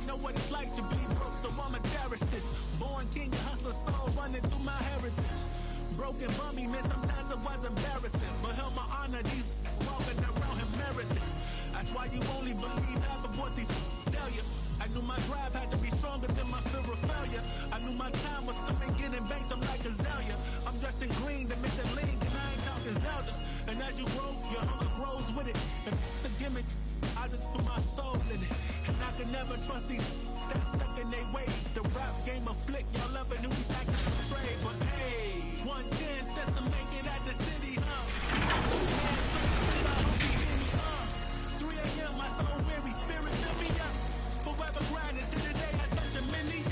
know what it's like to be broke, so I'ma cherish this. Born king, hustler, soul running through my heritage. Broken bummy, man, sometimes it was embarrassing, but held my honor, these walking around him meritless. That's why you only believe half of what these tell you. I knew my drive had to be stronger than my fear of failure. I knew my time was coming, getting banks, I'm like Azalea. I'm dressed in green to make the league, and I ain't talking Zelda. And as you grow, your hunger grows with it. And the gimmick, I just put my soul in it. And I can never trust these that's stuck in their ways. The rap game of flick, y'all ever knew these actors portrayed. But hey, one chance just to make it at the city, huh? 3 a.m., my soul weary, spirit fill me up. Forever grinding to the day I touch a million.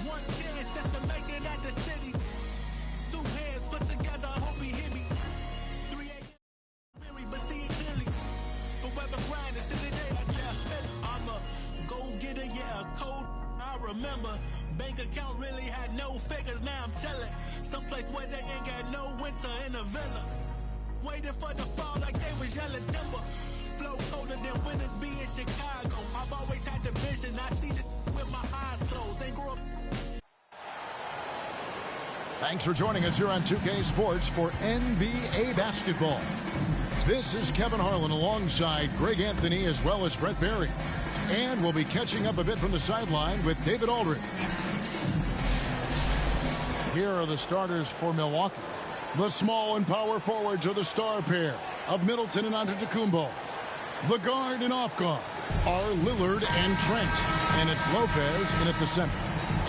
One chance just to make it at the city. 2 hands put together, I hope he hear me. 3 a.m. weary, but see it clearly. Forever grinding to the day I touch. I'm a go-getter, yeah, a code. I remember bank account really had no figures. Now I'm chilling someplace where they ain't got no winter in a villa. Waiting for the fall like they was yelling timber. Flow colder than winters be in Chicago. I've always had the vision. I see this with my eyes closed. Ain't grow up. Thanks for joining us here on 2K Sports for NBA basketball. This is Kevin Harlan alongside Greg Anthony as well as Brett Barry. And we'll be catching up a bit from the sideline with David Aldridge. Here are the starters for Milwaukee. The small and power forwards are the star pair of Middleton and Antetokounmpo. The guard and off guard are Lillard and Trent. And it's Lopez in at the center.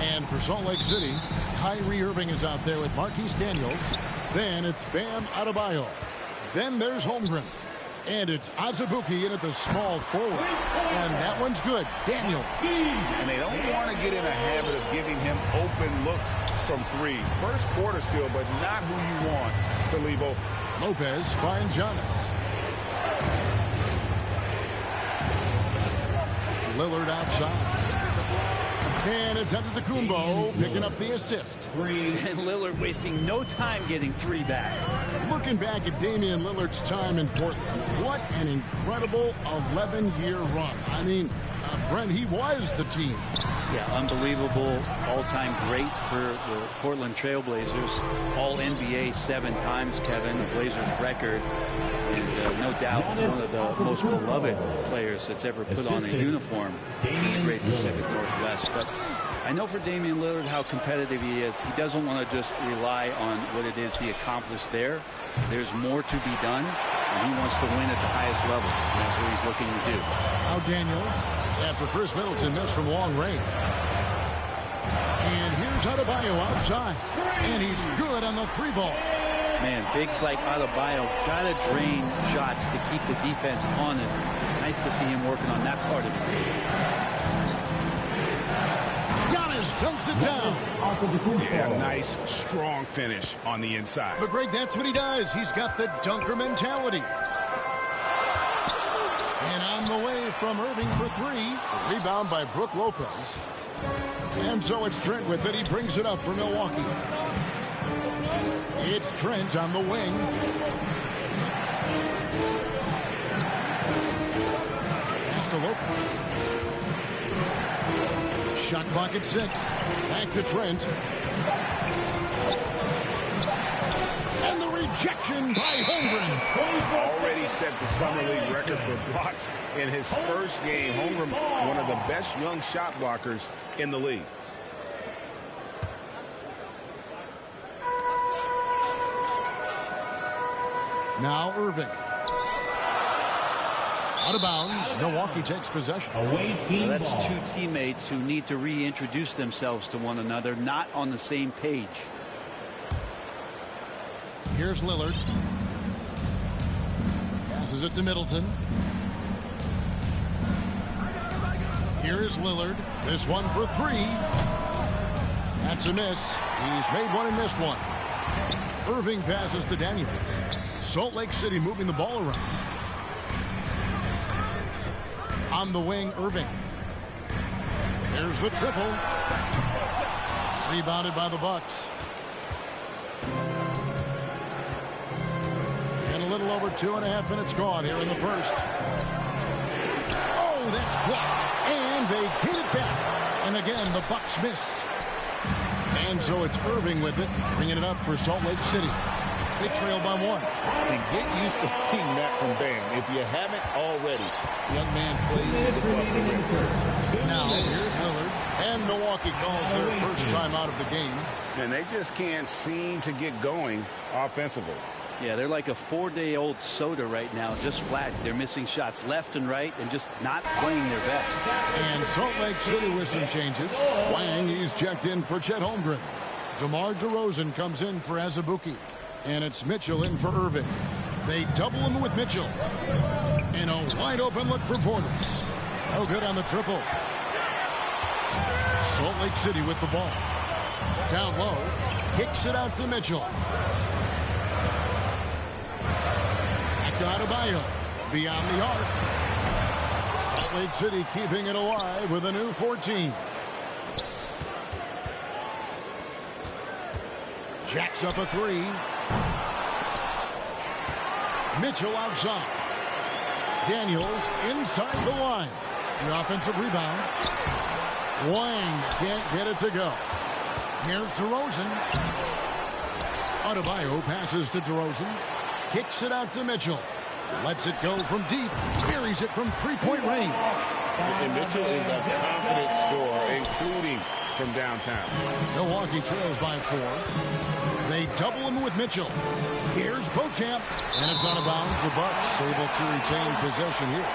And for Salt Lake City, Kyrie Irving is out there with Marquise Daniels. Then it's Bam Adebayo. Then there's Holmgren. And it's Azubuike in at the small forward. And that one's good. Daniels. And they don't want to get in a habit of giving him open looks from 3. First quarter still, but not who you want to leave open. Lopez finds Giannis. Lillard outside. And it's Antetokounmpo picking up the assist. And Lillard wasting no time getting 3 back. Looking back at Damian Lillard's time in Portland, what an incredible 11-year run. I mean, Brent, he was the team. Yeah, unbelievable all-time great for the Portland Trailblazers. All-NBA 7 times, Kevin, the Blazers record. And no doubt one of the most beloved players that's ever put on a uniform in the great Pacific Northwest. But I know for Damian Lillard how competitive he is. He doesn't want to just rely on what it is he accomplished there. There's more to be done, and he wants to win at the highest level. And that's what he's looking to do. Now Daniels, after Chris Middleton missed from long range. And here's Adebayo outside. And he's good on the 3-ball. Man, bigs like Adebayo got to drain shots to keep the defense honest. Nice to see him working on that part of his game. Giannis dunks it down. Yeah, nice, strong finish on the inside. But Greg, that's what he does. He's got the dunker mentality. And on the way from Irving for 3. A rebound by Brook Lopez. And so it's Trent with it. He brings it up for Milwaukee. It's Trent on the wing. Pass to Lopez. Shot clock at 6. Back to Trent. And the rejection by Holmgren. Already set the Summer League record for blocks in his first game. Holmgren, one of the best young shot blockers in the league. Now Irving. Out of bounds. Milwaukee takes possession. Well, that's 2 teammates who need to reintroduce themselves to one another, not on the same page. Here's Lillard. Passes it to Middleton. Here is Lillard. This one for 3. That's a miss. He's made one and missed one. Irving passes to Daniels. Salt Lake City moving the ball around. On the wing, Irving. There's the triple. Rebounded by the Bucks. And a little over 2.5 minutes gone here in the first. Oh, that's blocked. And they get it back. And again, the Bucks miss. And so it's Irving with it, bringing it up for Salt Lake City. They trail by 1. And get used to seeing that from Bam. If you haven't already, young man plays above the rim. Now, here's Lillard. And Milwaukee calls their first time out of the game. And they just can't seem to get going offensively. Yeah, they're like a 4-day-old soda right now, just flat. They're missing shots left and right and just not playing their best. And Salt Lake City with some changes. Wang, he's checked in for Chet Holmgren. DeMar DeRozan comes in for Azubuike. And it's Mitchell in for Irving. They double him with Mitchell. And a wide-open look for Portis. No good on the triple. Salt Lake City with the ball. Down low. Kicks it out to Mitchell. Back to Adebayo. Beyond the arc. Salt Lake City keeping it alive with a new 14. Jacks up a 3. Mitchell outside. Daniels inside the line. The offensive rebound. Wang can't get it to go. Here's DeRozan. Adebayo passes to DeRozan. Kicks it out to Mitchell. Lets it go from deep. Buries it from three-point range. And Mitchell is a confident scorer, including from downtown. Milwaukee trails by 4. They double him with Mitchell. Here's Beauchamp. And it's out of bounds. The Bucks able to retain possession here.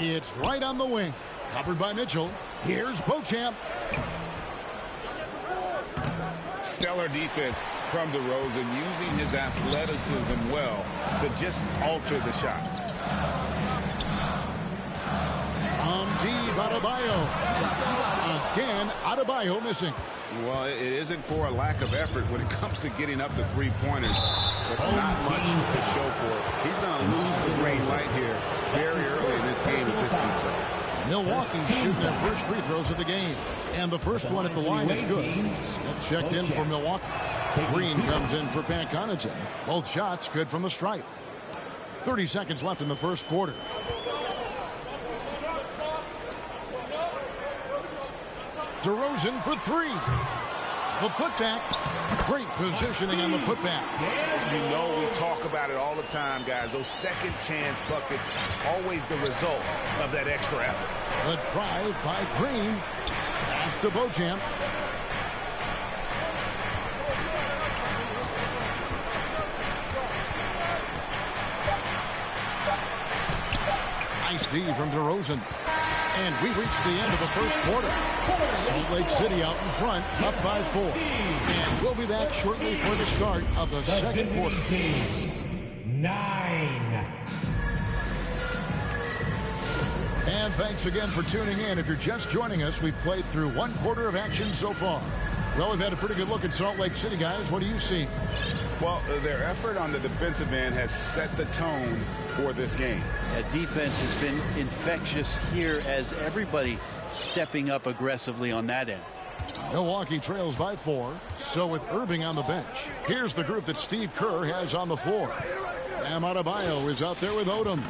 It's right on the wing. Covered by Mitchell. Here's Beauchamp. Stellar defense from DeRozan, using his athleticism well to just alter the shot. Deep, Adebayo. Again, Adebayo missing. Well, it isn't for a lack of effort when it comes to getting up the three-pointers, but not much to show for it. He's going to lose the green light here very early in this game if this keeps up. Milwaukee shoot their first free throws of the game. And the first one at the line is good. Smith checked in for Milwaukee. Green comes in for Pat Connaughton. Both shots good from the stripe. 30 seconds left in the first quarter. DeRozan for 3. The putback. Great positioning on the putback. You know we talk about it all the time, guys. Those second chance buckets, always the result of that extra effort. The drive by Green. Pass to Beauchamp. Nice D from DeRozan. And we reach the end of the first quarter. Salt Lake City out in front, up by 4. And we'll be back shortly for the start of the second quarter. 9. And thanks again for tuning in. If you're just joining us, we've played through one quarter of action so far. Well, we've had a pretty good look at Salt Lake City, guys. What do you see? Well, their effort on the defensive end has set the tone for this game. That defense has been infectious here as everybody stepping up aggressively on that end. Milwaukee trails by 4. So with Irving on the bench, here's the group that Steve Kerr has on the floor. Bam Adebayo is out there with Odom.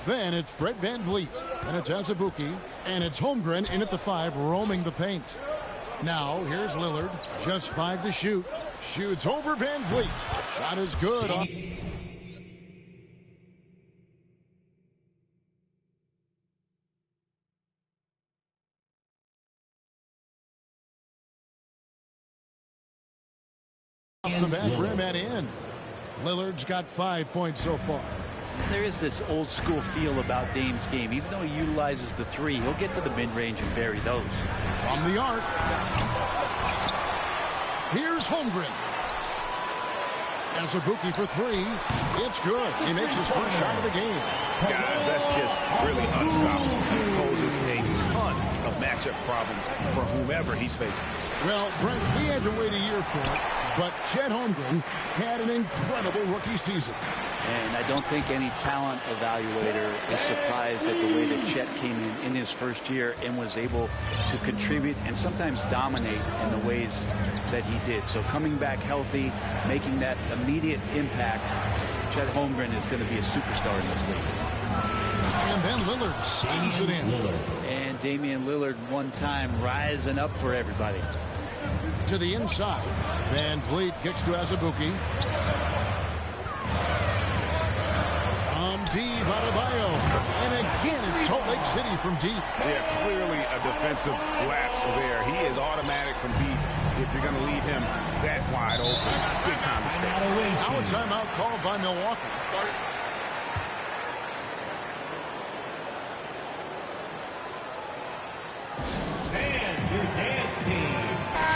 Then it's Fred VanVleet, and it's Azubuike, and it's Holmgren in at the 5, roaming the paint. Now, here's Lillard, just 5 to shoot. Shoots over VanVleet. Shot is good. Off the back rim and in. Lillard's got 5 points so far. There is this old school feel about Dame's game. Even though he utilizes the 3, he'll get to the mid-range and bury those. From the arc. Here's Holmgren. Azubuike for 3. It's good. He makes his first shot of the game. Guys, that's just really unstoppable. He poses a ton of matchup problems for whomever he's facing. Well, Brent, we had to wait a year for it, but Chet Holmgren had an incredible rookie season. And I don't think any talent evaluator is surprised at the way that Chet came in his first year and was able to contribute and sometimes dominate in the ways that he did. So coming back healthy, making that immediate impact, Chet Holmgren is going to be a superstar in this league. And then Lillard seams it in. And Damian Lillard one time rising up for everybody. To the inside. Van Vliet kicks to Azubuike. Deep Adebayo. And again, it's Salt Lake City from deep. Yeah, clearly a defensive lapse there. He is automatic from deep if you're going to leave him that wide open. Big time mistake. Now a timeout called by Milwaukee.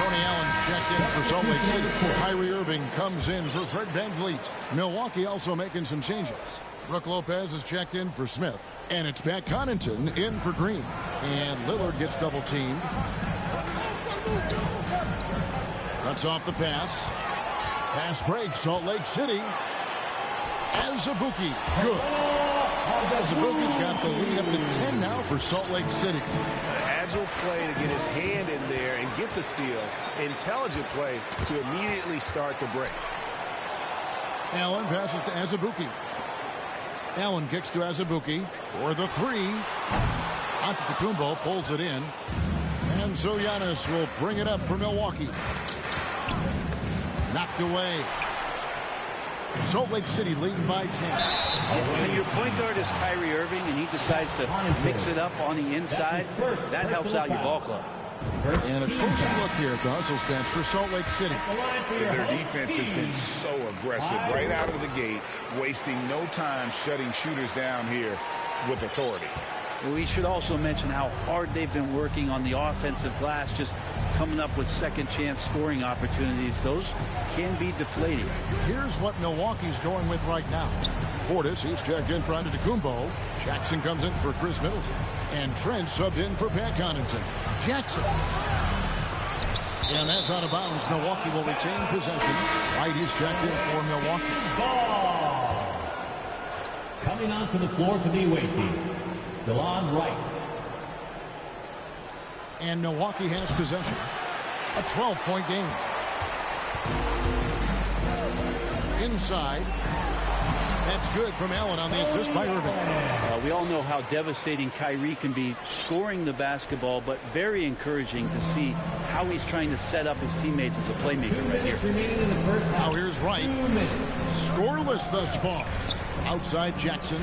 Tony Allen's checked in for Salt Lake City. Kyrie Irving comes in for Fred VanVleet. Milwaukee also making some changes. Brook Lopez is checked in for Smith. And it's Pat Connaughton in for Green. And Lillard gets double teamed. Cuts off the pass. Pass breaks, Salt Lake City. Azubuike, good. Azubuike's got the lead up to 10 now for Salt Lake City. Agile play to get his hand in there and get the steal. Intelligent play to immediately start the break. Allen passes to Azubuike. Allen kicks to Azubuike for the three. Antetokounmpo pulls it in. And so Giannis will bring it up for Milwaukee. Knocked away. Salt Lake City leading by 10. When your point guard is Kyrie Irving and he decides to mix it up on the inside, that helps out your ball club. And a closer look here at the hustle stats for Salt Lake City. Their defense has been so aggressive right out of the gate, wasting no time shutting shooters down here with authority. We should also mention how hard they've been working on the offensive glass, just coming up with second chance scoring opportunities. Those can be deflating. Here's what Milwaukee's going with right now. Portis, he's checked in for Antetokounmpo. Jackson comes in for Chris Middleton. And Trent subbed in for Pat Connaughton. Jackson. And that's out of bounds. Milwaukee will retain possession. White is checked in for Milwaukee. Ball. Coming onto the floor for the away team, DeLon Wright. And Milwaukee has possession. A 12-point game. Inside. That's good from Allen on the assist by Irving. We all know how devastating Kyrie can be scoring the basketball, but very encouraging to see how he's trying to set up his teammates as a playmaker right here. Now here's Wright. Scoreless thus far. Outside Jackson.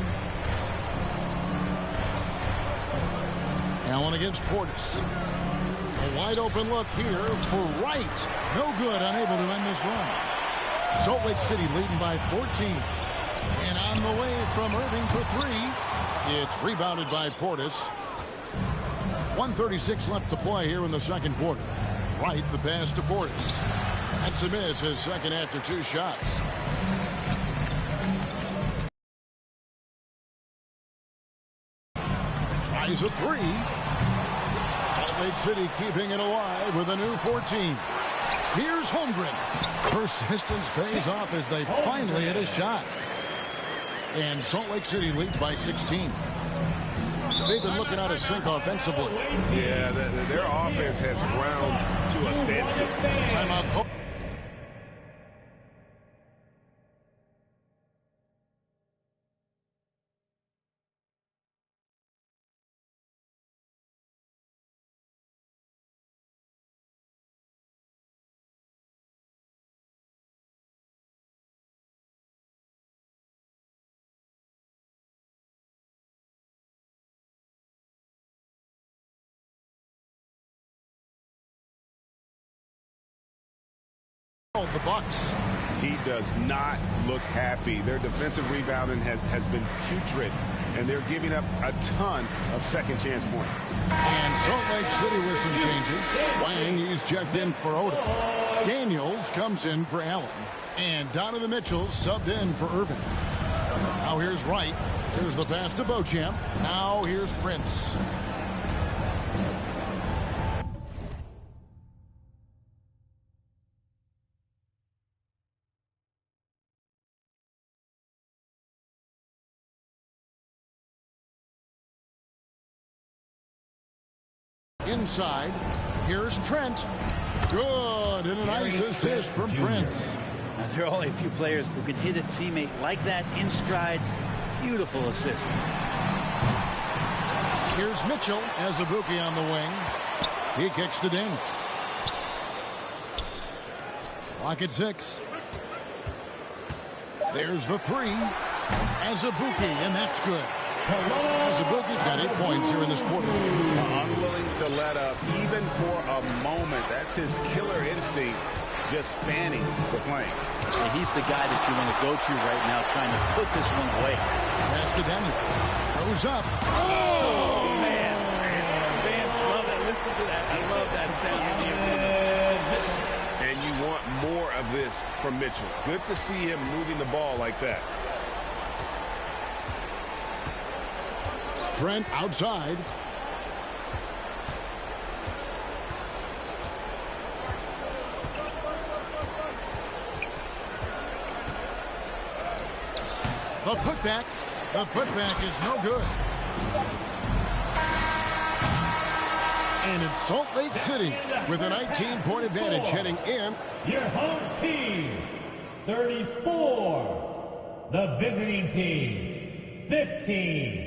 Allen against Portis. A wide open look here for Wright. No good, unable to end this run. Salt Lake City leading by 14. And on the way from Irving for three. It's rebounded by Portis. 1:36 left to play here in the second quarter. Wright, the pass to Portis. That's a miss, his second after two shots. Tries a three. Salt Lake City keeping it alive with a new 14. Here's Holmgren. Persistence pays off as they finally hit a shot. And Salt Lake City leads by 16. They've been looking out of sync offensively. Yeah, their offense has ground to a standstill. Timeout call. The Bucks. He does not look happy. Their defensive rebounding has been putrid, and they're giving up a ton of second chance points. And Salt Lake City with some changes. Wang, he's checked in for Oda. Daniels comes in for Allen. And Donovan Mitchell subbed in for Irving. Now here's Wright. Here's the pass to Beauchamp. Now here's Prince. Inside. Here's Trent. Good. And a nice assist from Prince. Now, there are only a few players who can hit a teammate like that in stride. Beautiful assist. Here's Mitchell. Azubuike on the wing. He kicks to Daniels. Clock at 6. There's the 3. Azubuike, and that's good. Azubuike's got 8 points here in this quarter. Unwilling to let up, even for a moment. That's his killer instinct, just fanning the flame. And he's the guy that you want to go to right now, trying to put this one away. Pass to Daniels. Goes up. Oh, man. Fans love that. Listen to that. I love that sound in the arena. And you want more of this from Mitchell. Good to see him moving the ball like that. Trent outside. The putback. The putback is no good. And it's Salt Lake City with a 19-point advantage heading in. Your home team, 34. The visiting team, 15.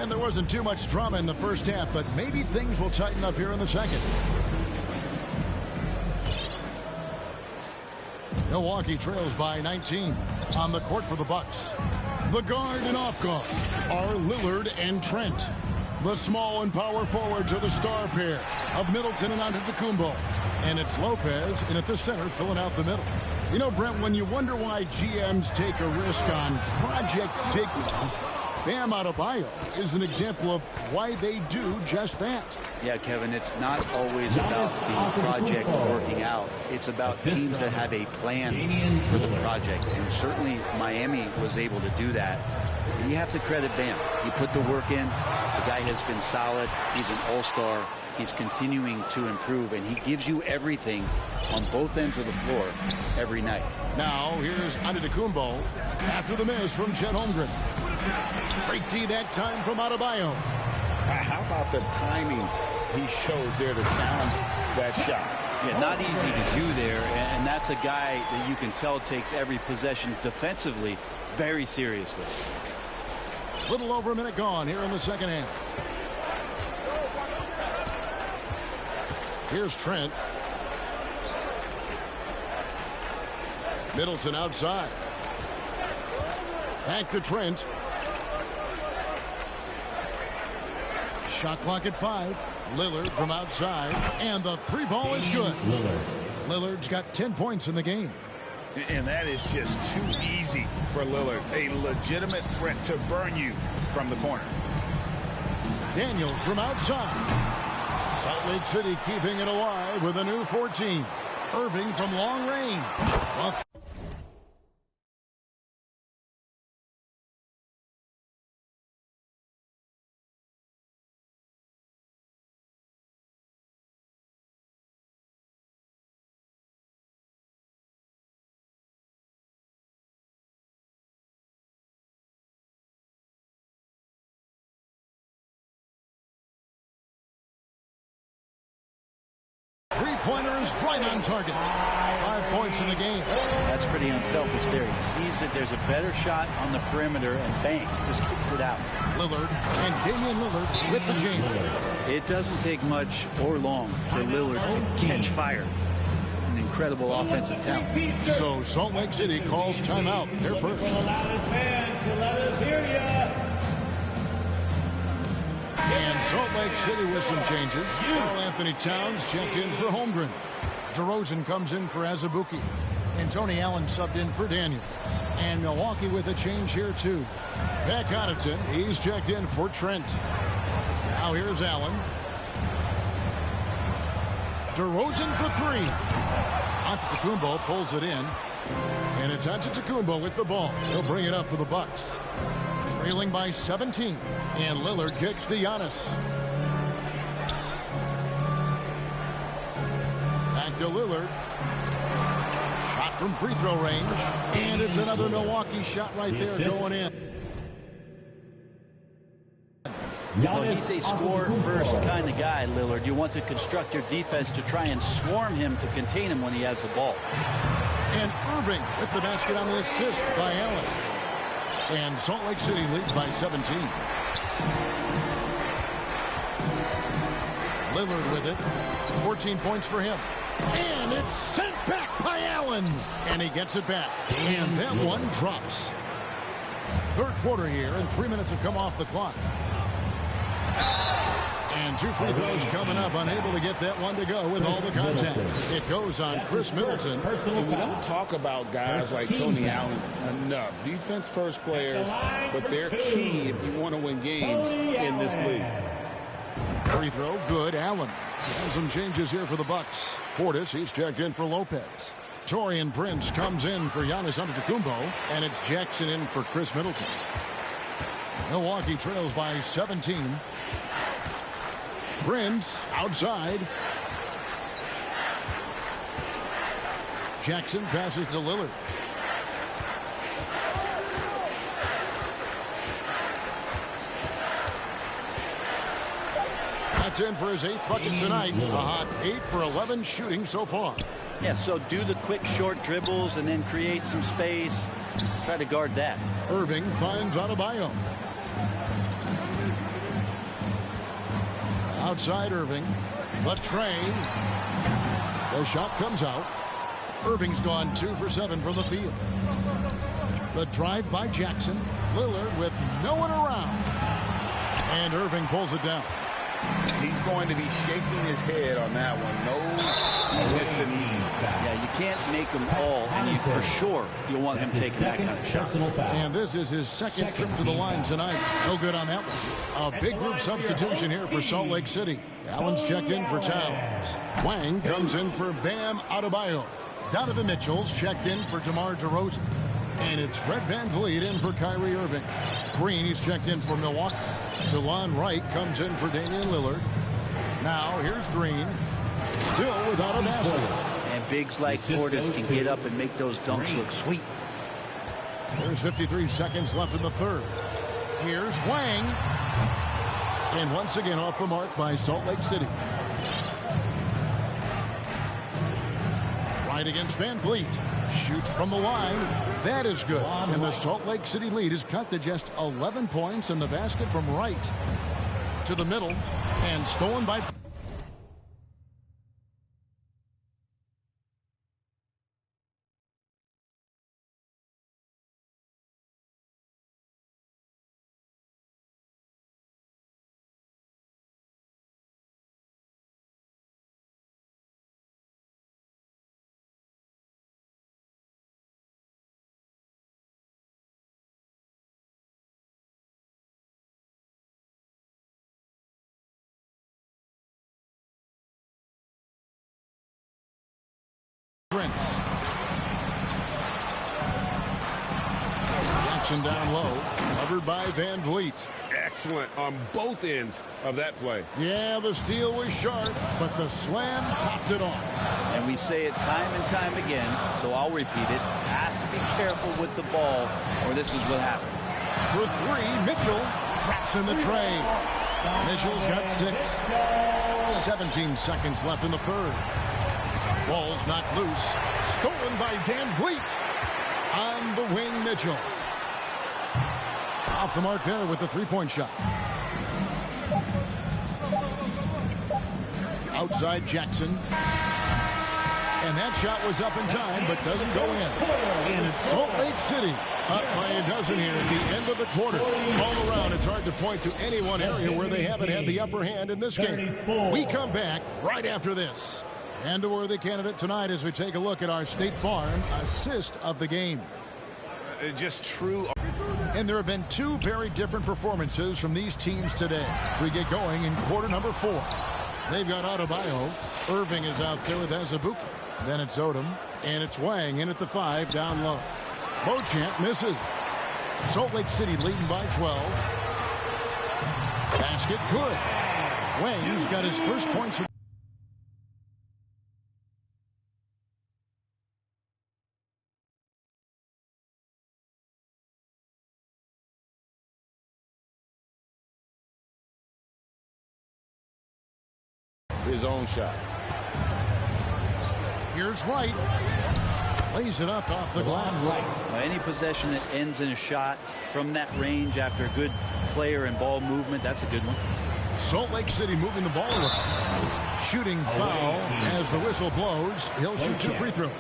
And there wasn't too much drama in the first half, but maybe things will tighten up here in the second. Milwaukee trails by 19 on the court for the Bucks. The guard and off guard are Lillard and Trent. The small and power forwards are the star pair of Middleton and Antetokounmpo. And it's Lopez in at the center filling out the middle. You know, Brent, when you wonder why GMs take a risk on Project Big Man, Bam Adebayo is an example of why they do just that. Yeah, Kevin, it's not always about the project working out. It's about teams that have a plan for the project. And certainly Miami was able to do that. You have to credit Bam. He put the work in. The guy has been solid. He's an all-star. He's continuing to improve, and he gives you everything on both ends of the floor every night. Now, here's Antetokounmpo after the miss from Chet Holmgren. Great D that time from Adebayo. How about the timing he shows there to challenge that shot? Yeah, not easy to do there, and that's a guy that you can tell takes every possession defensively very seriously. Little over a minute gone here in the second half. Here's Trent. Middleton outside. Back to Trent. Shot clock at 5. Lillard from outside. And the 3 ball is good. Lillard's got 10 points in the game. And that is just too easy for Lillard. A legitimate threat to burn you from the corner. Daniels from outside. Salt Lake City keeping it alive with a new 14. Irving from long range. Three-pointers right on target. 5 points in the game. That's pretty unselfish there. He sees that there's a better shot on the perimeter and bang, just kicks it out. Lillard and Damian Lillard with the jam. It doesn't take much or long for Lillard to catch fire. An incredible offensive talent. So Salt Lake City calls timeout. They're first. And Salt Lake City with some changes. Karl Anthony Towns checked in for Holmgren. DeRozan comes in for Azubuike. And Tony Allen subbed in for Daniels. And Milwaukee with a change here too. Pat Connaughton, he's checked in for Trent. Now here's Allen. DeRozan for 3. Antetokounmpo pulls it in. And it's Antetokounmpo with the ball. He'll bring it up for the Bucks. Trailing by 17. And Lillard kicks to Giannis. Back to Lillard. Shot from free throw range. And it's another Milwaukee shot right there going in. Well, he's a score-first kind of guy, Lillard. You want to construct your defense to try and swarm him to contain him when he has the ball. And Irving with the basket on the assist by Allen. And Salt Lake City leads by 17. Lillard with it. 14 points for him. And it's sent back by Allen. And he gets it back. And that one drops. Third quarter here, and 3 minutes have come off the clock. And 2 free throws coming up, unable to get that one to go with all the contact. It goes on Chris Middleton. And we don't talk about guys like Tony Allen enough. Defense-first players, but they're key if you want to win games in this league. Free throw, good. Allen. And some changes here for the Bucks. Portis, he's checked in for Lopez. Taurean Prince comes in for Giannis Antetokounmpo, and it's Jackson in for Chris Middleton. Milwaukee trails by 17. Prince outside. Jackson passes to Lillard. That's in for his 8th bucket tonight. A hot 8 for 11 shooting so far. Yeah, so do the quick short dribbles and then create some space. Try to guard that. Irving finds Adebayo. Outside Irving. The train. The shot comes out. Irving's gone 2 for 7 from the field. The drive by Jackson. Lillard with no one around. And Irving pulls it down. He's going to be shaking his head on that one. No, just an easy. Yeah, you can't make them all, and for sure you'll want him taking that kind of shot. And this is his second trip to the line tonight. No good on that one. A big group substitution here for Salt Lake City. Allen's checked in for Towns. Wang comes in for Bam Adebayo. Donovan Mitchell's checked in for DeMar DeRozan. And it's Fred VanVleet in for Kyrie Irving. Green, he's checked in for Milwaukee. DeLon Wright comes in for Damian Lillard. Now, here's Green. Still without a basket. And bigs like Portis can get up and make those dunks look sweet. There's 53 seconds left in the third. Here's Wang. And once again off the mark by Salt Lake City. Right against VanVleet. Shoots from the line. That is good. And the Salt Lake City lead is cut to just 11 points. And the basket from Wright to the middle. And stolen by... Prince. Jackson down low. Covered by VanVleet. Excellent on both ends of that play. Yeah, the steal was sharp, but the slam topped it off. And we say it time and time again, so I'll repeat it. Have to be careful with the ball, or this is what happens. For 3, Mitchell traps in the tray. Mitchell's got 6. 17 seconds left in the third. Ball's knocked loose. Stolen by VanVleet. On the wing, Mitchell. Off the mark there with the three-point shot. Outside Jackson. And that shot was up in time, but doesn't go in. And it's Salt Lake City up by a dozen here at the end of the quarter. All around, it's hard to point to any one area where they haven't had the upper hand in this game. We come back right after this. And a worthy candidate tonight as we take a look at our State Farm assist of the game. Just true. And there have been 2 very different performances from these teams today as we get going in quarter number 4. They've got Adebayo. Irving is out there with Azubuike. Then it's Odom. And it's Wang in at the 5 down low. Beauchamp misses. Salt Lake City leading by 12. Basket good. Wang's got his first points. his own shot. Here's Wright. Lays it up off the glass. Any possession that ends in a shot from that range after good player and ball movement, that's a good one. Salt Lake City moving the ball around. Shooting foul as the whistle blows. He'll shoot 2 free throws.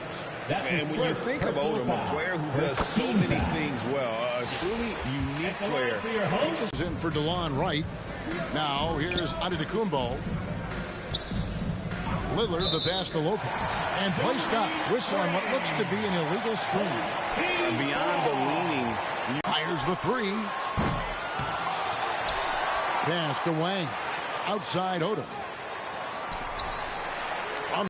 And when you think of Odom, a player who does so many things well, a truly unique player. He's in for DeLon Wright. Now here's Antetokounmpo. Lillard, the pass to Lopez. And play stops. Whistle on what looks to be an illegal screen. Beyond the leaning. Fires the 3. Pass to Wang. Outside Odom.